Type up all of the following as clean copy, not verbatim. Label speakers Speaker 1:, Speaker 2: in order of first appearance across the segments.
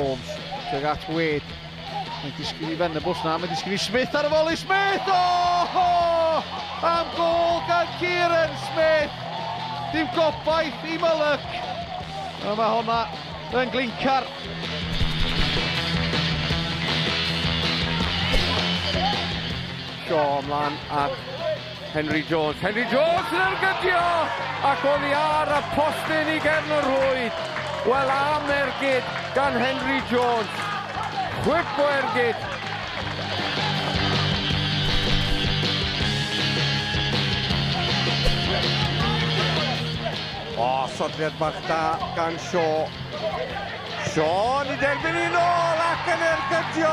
Speaker 1: Jones. Tachwedd. Mae'n disgyn i Venables na, mae'n disgyn i Smith ar y foli. Smith! Am gol gan Kieran Smith! Dim gobaith i Mylyc. A mae honna yn glincar.
Speaker 2: Shaw ymlaen at Henry Jones. Henry Jones yn ergydio! Ac o'n i ar y postyn i gefn y rwyd. Wel am ergyd gan Henry Jones. Chwip o ergyd.
Speaker 3: Sodriad bach da gan Shaw. Shaw yn ei derbyn i nôl ac yn ergydio.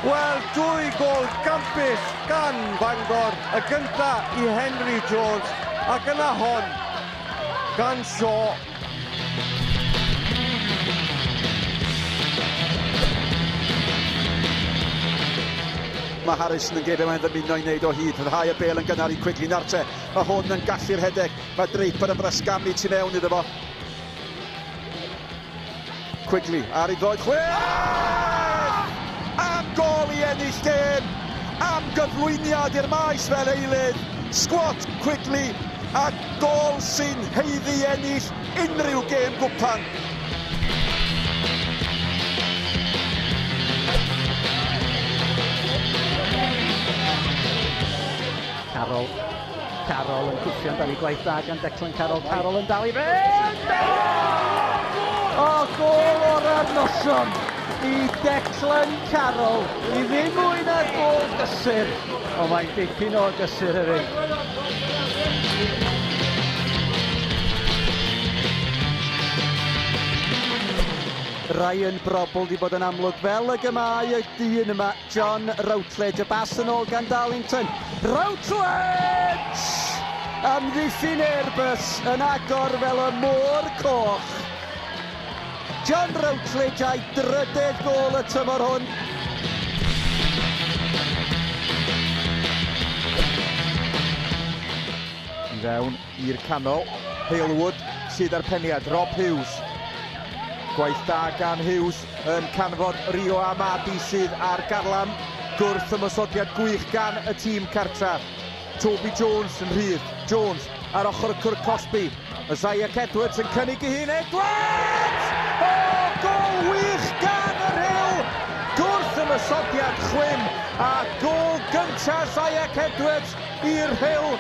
Speaker 3: Wel, 2 gol campus gan Bangor. Y gynta i Henry Jones ac yna hon gan Shaw.
Speaker 4: Mae Harrison yn geiriau mae'n ddymuno i wneud o hyd. Rhai y bel yn gynnar i Quigley Narte. Mae hwn yn gallu'r hedeg. Mae Draper yn brysgamu tu mewn iddo fo. Quigley ar ei droed chwech! Am gol i ennill gêm! Am gyflwyniad i'r maes fel eilydd. Sgwot Quigley a gol sy'n heiddi ennill unrhyw gêm gwpan.
Speaker 5: Carroll yn cwffio am dan ei gwaith da gan Declan Carroll yn dal i fynd! Gol o'r arnosion i Declan Carroll. I ddim mwy na'r gol gysur. Mae'n dipyn o gysur yr un. Ryan Brobl di bod yn amlwg fel y gymau y dyn yma. John Routledge, y bas yn ôl gan Darlington. Routledge! Amddiffyn Airbus yn agor fel y môr coch. John Routledge a'i drydedd gol y tymor hwn.
Speaker 1: I fewn i'r canol. Halewood sydd ar peniad. Rob Hughes. Gwaith da gan Hughes yn canfod Rio Amadi sydd ar garlam. Gwrth ymosodiad gwych gan y tîm cartra. Toby Jones yn rhydd. Jones ar ochr y Cwr Cosby. Isaac Edwards yn cynnig i hun. Edwards! Gol wych gan yr Hill! Gwrth ymosodiad chwym a gol gynta Isaac Edwards i'r Hill.